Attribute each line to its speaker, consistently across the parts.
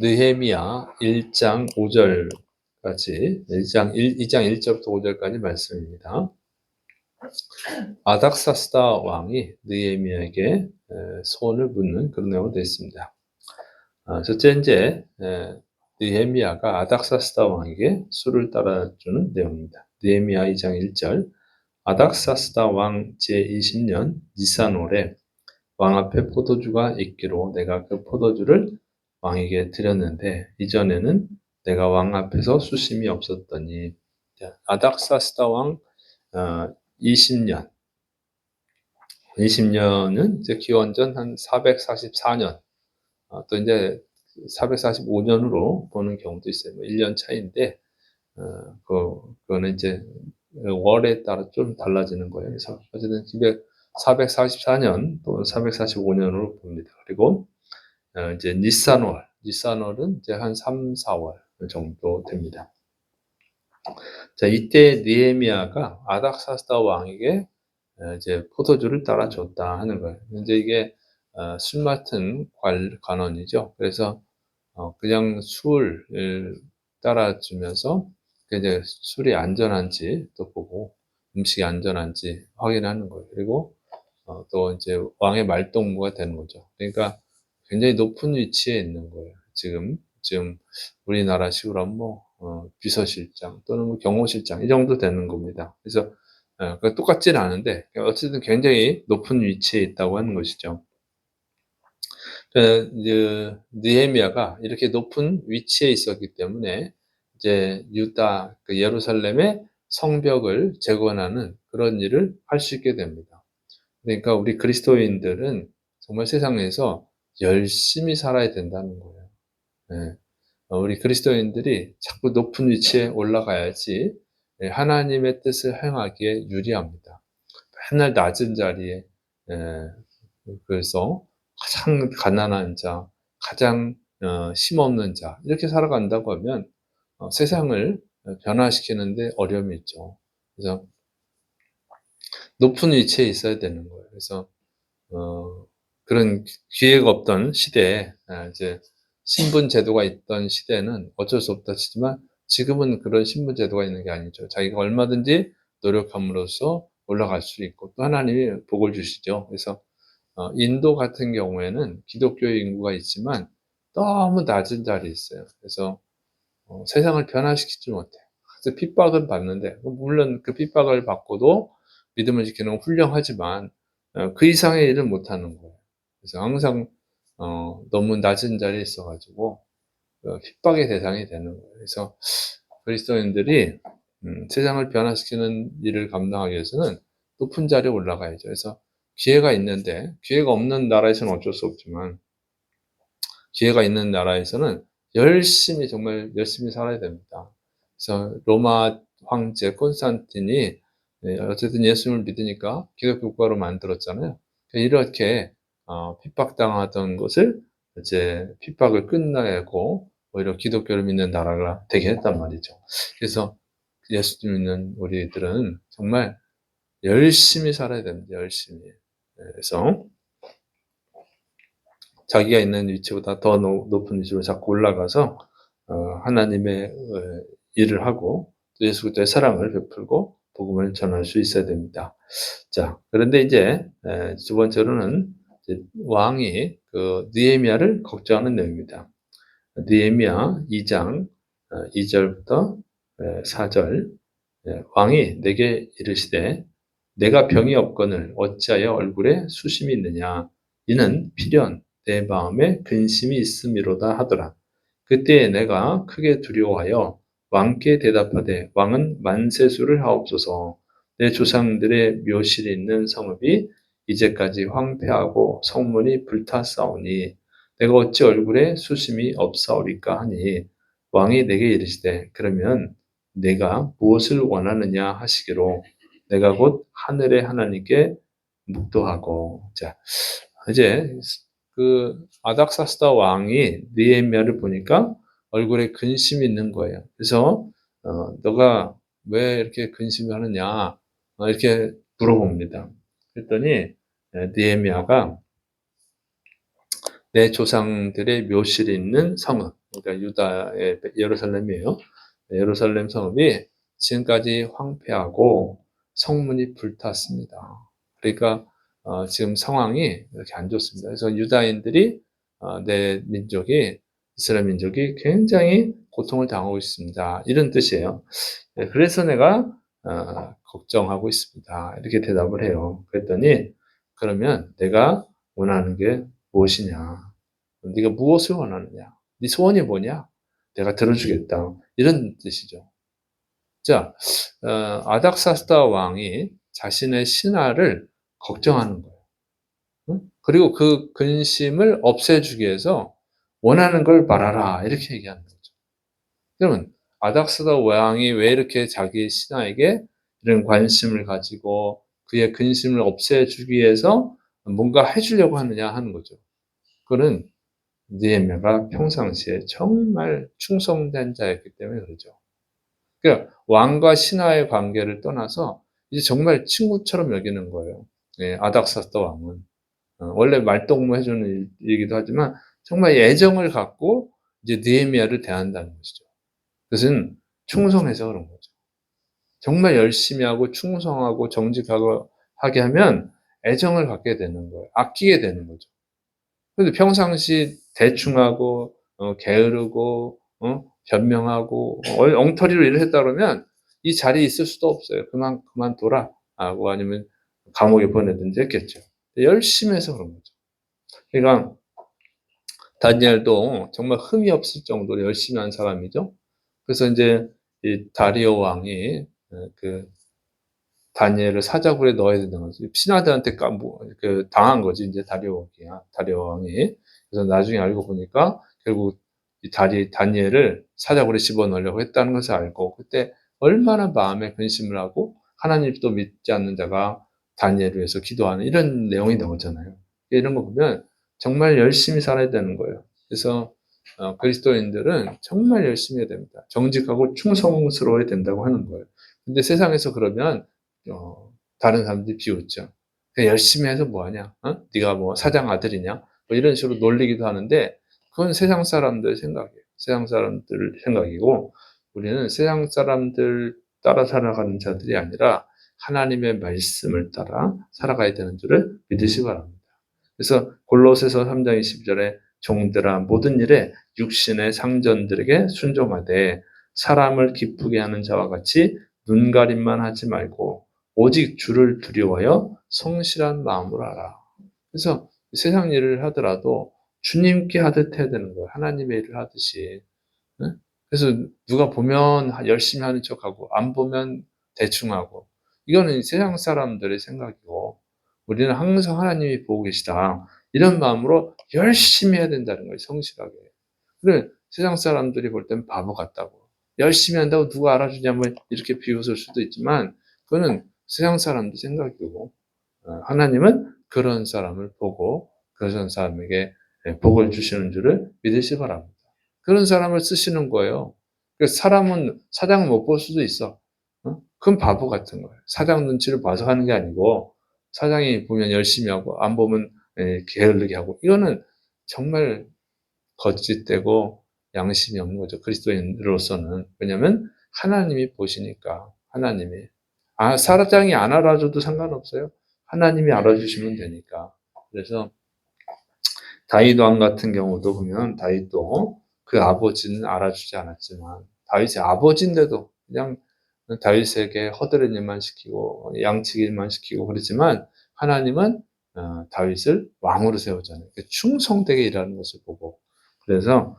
Speaker 1: 느헤미야 1장 5절까지 2장 1절부터 5절까지 말씀입니다. 아닥사스다 왕이 느헤미야에게 소원을 묻는 그런 내용으로 되어 있습니다. 첫째 이제 느헤미야가 아닥사스다 왕에게 술을 따라주는 내용입니다. 느헤미야 2장 1절 아닥사스다 왕 제20년 니산월에 왕 앞에 포도주가 있기로 내가 그 포도주를 왕에게 드렸는데 이전에는 내가 왕 앞에서 수심이 없었더니 아닥사스다 왕 20년 20년은 이제 기원전 한 444년 또 이제 445년으로 보는 경우도 있어요. 1년 차이인데 그거는 이제 월에 따라 좀 달라지는 거예요. 그래서 어쨌든 444년 또는 445년으로 봅니다. 그리고 이제 니산월은 이제 한 3, 4월 정도 됩니다. 자, 이때 느헤미야가 아닥사스다 왕에게 이제 포도주를 따라줬다 하는 거예요. 이제 이게 술 맡은 관원이죠. 그래서 그냥 술을 따라주면서 이제 술이 안전한지 또 보고 음식이 안전한지 확인하는 거예요. 그리고 또 이제 왕의 말동무가 되는 거죠. 그러니까 굉장히 높은 위치에 있는 거예요. 지금 우리나라식으로 하면 비서실장 또는 뭐 경호실장 이 정도 되는 겁니다. 그래서 똑같지는 않은데 어쨌든 굉장히 높은 위치에 있다고 하는 것이죠. 이제 느헤미야가 이렇게 높은 위치에 있었기 때문에 이제 유다 그 예루살렘의 성벽을 재건하는 그런 일을 할 수 있게 됩니다. 그러니까 우리 그리스도인들은 정말 세상에서 열심히 살아야 된다는 거예요. 네. 우리 그리스도인들이 자꾸 높은 위치에 올라가야지 하나님의 뜻을 행하기에 유리합니다. 맨날 낮은 자리에 그래서 가장 가난한 자, 가장 힘없는 자 이렇게 살아간다고 하면 세상을 변화시키는데 어려움이 있죠. 그래서 높은 위치에 있어야 되는 거예요. 그래서 그런 기회가 없던 시대에 이제 신분 제도가 있던 시대는 어쩔 수 없다 치지만 지금은 그런 신분 제도가 있는 게 아니죠. 자기가 얼마든지 노력함으로써 올라갈 수 있고 또 하나님이 복을 주시죠. 그래서 인도 같은 경우에는 기독교 인구가 있지만 너무 낮은 자리에 있어요. 그래서 세상을 변화시키지 못해요. 그래서 핍박은 받는데 물론 그 핍박을 받고도 믿음을 지키는 건 훌륭하지만 그 이상의 일을 못하는 거예요. 그래서 항상 너무 낮은 자리에 있어가지고 핍박의 대상이 되는 거예요. 그래서 그리스도인들이 세상을 변화시키는 일을 감당하기 위해서는 높은 자리에 올라가야죠. 그래서 기회가 있는데 기회가 없는 나라에서는 어쩔 수 없지만 기회가 있는 나라에서는 정말 열심히 살아야 됩니다. 그래서 로마 황제 콘스탄틴이 어쨌든 예수님을 믿으니까 기독교 국가로 만들었잖아요. 이렇게 핍박당하던 것을 이제 핍박을 끝내고 오히려 기독교를 믿는 나라가 되게 했단 말이죠. 그래서 예수 믿는 우리들은 정말 열심히 살아야 됩니다. 열심히. 그래서 자기가 있는 위치보다 더 높은 위치로 자꾸 올라가서 하나님의 일을 하고 또 예수 그리스도의 사랑을 베풀고 복음을 전할 수 있어야 됩니다. 자, 그런데 이제 두 번째로는 이제 왕이 그 느헤미야를 걱정하는 내용입니다. 느헤미야 2장 2절부터 4절 왕이 내게 이르시되 내가 병이 없거늘 어찌하여 얼굴에 수심이 있느냐 이는 필연 내 마음에 근심이 있음이로다 하더라. 그때에 내가 크게 두려워하여 왕께 대답하되 왕은 만세수를 하옵소서. 내 조상들의 묘실이 있는 성읍이 이제까지 황폐하고 성문이 불타싸우니 내가 어찌 얼굴에 수심이 없사오리까 하니 왕이 내게 이르시되 그러면 내가 무엇을 원하느냐 하시기로 내가 곧 하늘의 하나님께 묵도하고. 자, 이제 그 아닥사스다 왕이 느헤미야를 보니까 얼굴에 근심이 있는 거예요. 그래서 너가 왜 이렇게 근심을 하느냐 이렇게 물어봅니다. 그랬더니 느헤미야가 내 조상들의 묘실이 있는 성읍, 그러니까 유다의 예루살렘이에요. 예루살렘 성읍이 지금까지 황폐하고 성문이 불탔습니다. 그러니까 지금 상황이 이렇게 안 좋습니다. 그래서 유다인들이 내 민족이 이스라엘 민족이 굉장히 고통을 당하고 있습니다. 이런 뜻이에요. 네, 그래서 내가 걱정하고 있습니다. 이렇게 대답을 해요. 그랬더니 그러면 내가 원하는 게 무엇이냐? 네가 무엇을 원하느냐? 네 소원이 뭐냐? 내가 들어주겠다. 이런 뜻이죠. 자, 아닥사스다 왕이 자신의 신하를 걱정하는 거예요. 응? 그리고 그 근심을 없애주기 위해서 원하는 걸 말하라. 이렇게 얘기하는 거죠. 그러면 아닥사다 왕이 왜 이렇게 자기 신하에게 이런 관심을 가지고 그의 근심을 없애주기 위해서 뭔가 해주려고 하느냐 하는 거죠. 그는 느헤미야가 평상시에 정말 충성된 자였기 때문에 그러죠. 그러니까 왕과 신하의 관계를 떠나서 이제 정말 친구처럼 여기는 거예요. 예, 아닥사스다 왕은 원래 말동무 해주는 일이기도 하지만 정말 애정을 갖고 이제 느헤미야를 대한다는 것이죠. 그것은 충성해서 그런 거죠. 정말 열심히 하고 충성하고 정직하고 하게 하면 애정을 갖게 되는 거예요. 아끼게 되는 거죠. 그런데 평상시 대충하고 게으르고 변명하고 엉터리로 일을 했다 그러면 이 자리에 있을 수도 없어요. 그만둬라 하고 아니면 감옥에 보내든지 했겠죠. 열심히 해서 그런 거죠. 그러니까 다니엘도 정말 흠이 없을 정도로 열심히 한 사람이죠. 그래서 이제 이 다리오 왕이 그 다니엘을 사자굴에 넣어야 된다는 거지. 신하들한테 당한 거지 이제 다리오 왕이. 그래서 나중에 알고 보니까 결국 이 다니엘을 사자굴에 집어넣으려고 했다는 것을 알고 그때 얼마나 마음에 근심을 하고 하나님도 믿지 않는 자가 다니엘을 위해서 기도하는 이런 내용이 나오잖아요. 이런 거 보면 정말 열심히 살아야 되는 거예요. 그래서 그리스도인들은 정말 열심히 해야 됩니다. 정직하고 충성스러워야 된다고 하는 거예요. 근데 세상에서 그러면 다른 사람들이 비웃죠. 열심히 해서 뭐하냐? 네가 뭐 사장 아들이냐? 뭐 이런 식으로 놀리기도 하는데 그건 세상 사람들 생각이에요. 세상 사람들 생각이고 우리는 세상 사람들 따라 살아가는 자들이 아니라 하나님의 말씀을 따라 살아가야 되는 줄을 믿으시기 바랍니다. 그래서 골로새서 3장 20절에 종들아 모든 일에 육신의 상전들에게 순종하되 사람을 기쁘게 하는 자와 같이 눈가림만 하지 말고 오직 주를 두려워하여 성실한 마음으로 하라. 그래서 세상 일을 하더라도 주님께 하듯 해야 되는 거예요. 하나님의 일을 하듯이. 그래서 누가 보면 열심히 하는 척하고 안 보면 대충 하고 이거는 세상 사람들의 생각이고 우리는 항상 하나님이 보고 계시다. 이런 마음으로 열심히 해야 된다는 거예요. 성실하게. 그래 세상 사람들이 볼 땐 바보 같다고. 열심히 한다고 누가 알아주냐면 이렇게 비웃을 수도 있지만 그거는 세상 사람들 생각이고 하나님은 그런 사람을 보고 그런 사람에게 복을 주시는 줄을 믿으시 바랍니다. 그런 사람을 쓰시는 거예요. 사람은 사장은 못 볼 수도 있어. 그건 바보 같은 거예요. 사장 눈치를 봐서 하는 게 아니고 사장이 보면 열심히 하고 안 보면 게을르게 하고 이거는 정말 거짓되고 양심이 없는 거죠. 그리스도인으로서는. 왜냐하면 하나님이 보시니까 하나님이 사장이 안 알아줘도 상관없어요. 하나님이 알아주시면 되니까. 그래서 다윗 왕 같은 경우도 보면 다윗도 그 아버지는 알아주지 않았지만 다윗의 아버지인데도 그냥 다윗에게 허드렛 일만 시키고 양치기 일만 시키고 그러지만 하나님은 다윗을 왕으로 세우잖아요. 충성되게 일하는 것을 보고 그래서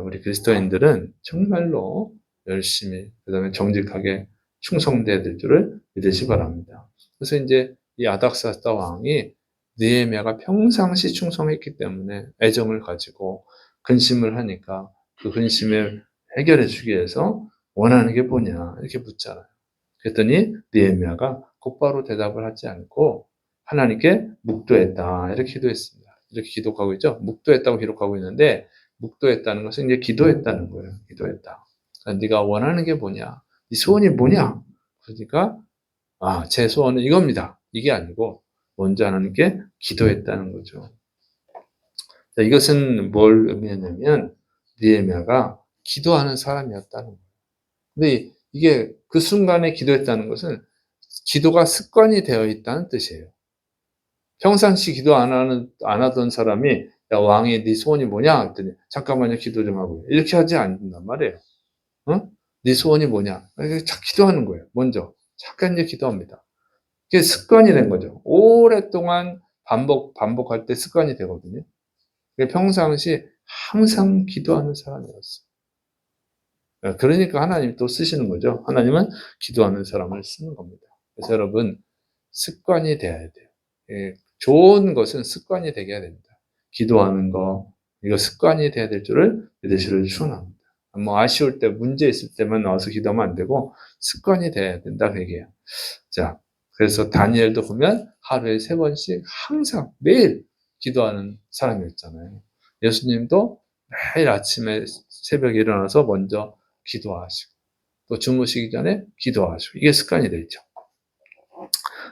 Speaker 1: 우리 그리스도인들은 정말로 열심히 그다음에 정직하게 충성돼야 될 줄을 믿으시 바랍니다. 그래서 이제 이 아닥사스다 왕이 느헤미야가 평상시 충성했기 때문에 애정을 가지고 근심을 하니까 그 근심을 해결해 주기 위해서 원하는 게 뭐냐 이렇게 묻잖아요. 그랬더니 느헤미야가 곧바로 대답을 하지 않고 하나님께 묵도했다 이렇게 기도했습니다. 이렇게 기록하고 있죠. 묵도했다고 기록하고 있는데 묵도했다는 것은 이제 기도했다는 거예요. 기도했다. 그러니까 네가 원하는 게 뭐냐? 네 소원이 뭐냐? 그러니까 제 소원은 이겁니다. 이게 아니고 먼저 하나님께 기도했다는 거죠. 자, 이것은 뭘 의미하냐면 느헤미야가 기도하는 사람이었다는 거예요. 근데 이게 그 순간에 기도했다는 것은 기도가 습관이 되어 있다는 뜻이에요. 평상시 기도 안 하던 사람이 야 왕이 네 소원이 뭐냐 했더니 잠깐만요 기도 좀 하고요. 이렇게 하지 않는단 말이에요. 어? 네 소원이 뭐냐? 기도하는 거예요. 먼저 잠깐 이제 기도합니다. 그게 습관이 된 거죠. 오랫동안 반복할 때 습관이 되거든요. 평상시 항상 기도하는 사람이었어요. 그러니까 하나님이 또 쓰시는 거죠. 하나님은 기도하는 사람을 쓰는 겁니다. 그래서 여러분 습관이 돼야 돼요. 예, 좋은 것은 습관이 되게 해야 됩니다. 기도하는 거 이거 습관이 돼야 될 줄을 믿으시기를 축원합니다. 뭐 아쉬울 때 문제 있을 때만 나와서 기도하면 안 되고 습관이 돼야 된다 그 얘기예요. 자, 그래서 다니엘도 보면 하루에 3번씩 항상 매일 기도하는 사람이었잖아요. 예수님도 매일 아침에 새벽에 일어나서 먼저 기도하시고 또 주무시기 전에 기도하시고 이게 습관이 되어 있죠.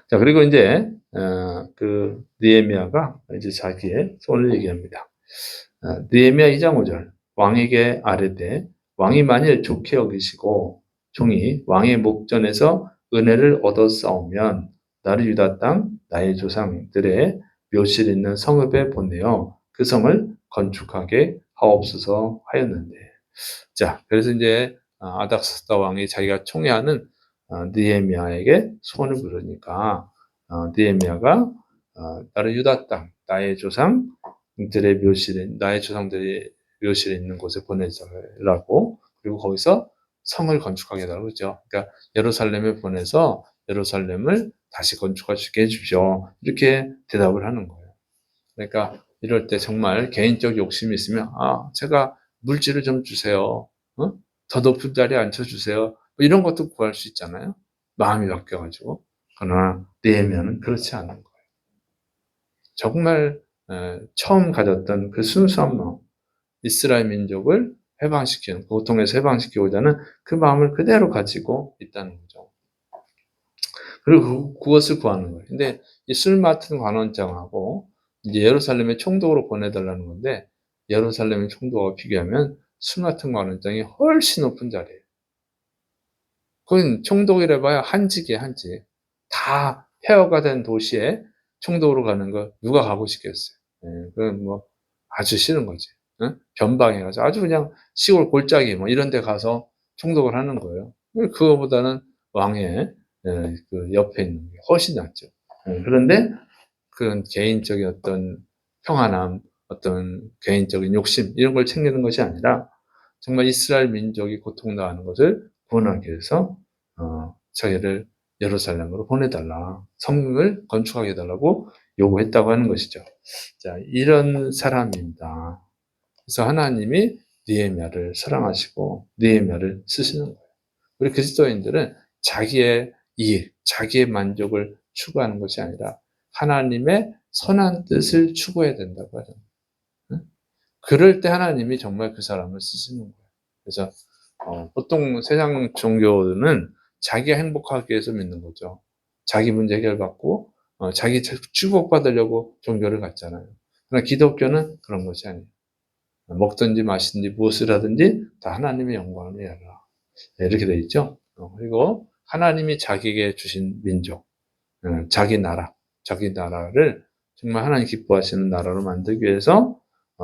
Speaker 1: 자, 그리고 이제 그 느헤미야가 이제 자기의 소원을 얘기합니다. 느헤미야 2장 5절 왕에게 아뢰되 왕이 만일 좋게 여기시고 종이 왕의 목전에서 은혜를 얻어 싸우면 나를 유다 땅 나의 조상들의 묘실 있는 성읍에 보내어 그 성을 건축하게 하옵소서 하였는데. 자, 그래서 이제 아닥사스다 왕이 자기가 총애하는 느헤미야에게 소원을 부르니까 느헤미야가 나를 유다 땅 나의 조상들의 나의 조상들의 묘실에 있는 곳에 보내달라고 그리고 거기서 성을 건축하게 해달라고 그러죠. 그러니까 예루살렘에 보내서 예루살렘을 다시 건축할 수 있게 해주십시오. 이렇게 대답을 하는 거예요. 그러니까 이럴 때 정말 개인적 욕심이 있으면 제가 물질을 좀 주세요. 더 높은 자리에 앉혀주세요. 뭐 이런 것도 구할 수 있잖아요. 마음이 바뀌어가지고. 그러나 느헤미야는 그렇지 않은 거예요. 정말 처음 가졌던 그 순수한 마음, 이스라엘 민족을 해방시키는, 고통에서 해방시키고자 하는 그 마음을 그대로 가지고 있다는 거죠. 그리고 그것을 구하는 거예요. 근데 이 술 맡은 관원장하고 이제 예루살렘의 총독으로 보내달라는 건데 예루살렘의 총독과 비교하면 술 맡은 관원장이 훨씬 높은 자리예요. 그건 총독이라 봐야 한직이에요, 한직. 다 폐허가 된 도시에 총독으로 가는 거 누가 가고 싶겠어요. 그건 뭐 아주 싫은 거지. 변방에 가서 아주 그냥 시골 골짜기 뭐 이런 데 가서 총독을 하는 거예요. 그거보다는 왕의 그 옆에 있는 게 훨씬 낫죠. 그런데 그런 개인적인 어떤 평안함, 어떤 개인적인 욕심 이런 걸 챙기는 것이 아니라 정말 이스라엘 민족이 고통당하는 것을 구원하기 위해서 자기를 예루살렘으로 보내달라. 성을 건축하게 해달라고 요구했다고 하는 것이죠. 자, 이런 사람입니다. 그래서 하나님이 느헤미야를 사랑하시고 느헤미야를 쓰시는 거예요. 우리 그리스도인들은 자기의 이익, 자기의 만족을 추구하는 것이 아니라 하나님의 선한 뜻을 추구해야 된다고 하죠. 그럴 때 하나님이 정말 그 사람을 쓰시는 거예요. 그래서 보통 세상 종교는 자기가 행복하기 위해서 믿는 거죠. 자기 문제 해결받고 자기 축복받으려고 종교를 갖잖아요. 그러나 기독교는 그런 것이 아니에요. 먹든지 마시든지 무엇을 하든지 다 하나님의 영광을 위하라. 이렇게 되어 있죠. 그리고 하나님이 자기에게 주신 민족, 자기 나라를 정말 하나님 기뻐하시는 나라로 만들기 위해서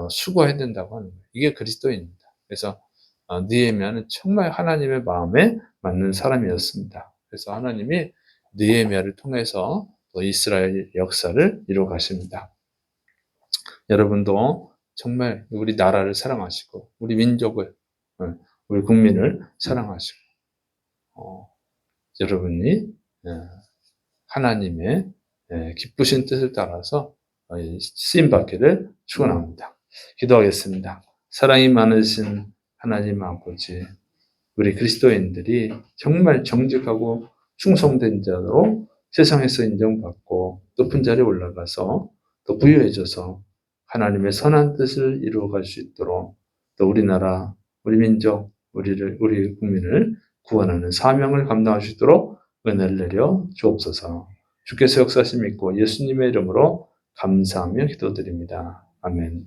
Speaker 1: 수고해야 된다고 하는 거예요. 이게 그리스도입니다. 그래서 느헤미야는 정말 하나님의 마음에 맞는 사람이었습니다. 그래서 하나님이 느헤미야를 통해서 이스라엘 역사를 이루어 가십니다. 여러분도 정말 우리 나라를 사랑하시고 우리 민족을 우리 국민을 사랑하시고 여러분이 하나님의 기쁘신 뜻을 따라서 쓰임받기를 축원합니다. 기도하겠습니다. 사랑이 많으신 하나님 아버지, 우리 그리스도인들이 정말 정직하고 충성된 자로 세상에서 인정받고 높은 자리에 올라가서 또 부유해져서 하나님의 선한 뜻을 이루어갈 수 있도록 또 우리나라, 우리 민족, 우리 국민을 구원하는 사명을 감당할 수 있도록 은혜를 내려 주옵소서. 주께서 역사하심 믿고 예수님의 이름으로 감사하며 기도드립니다. 아멘.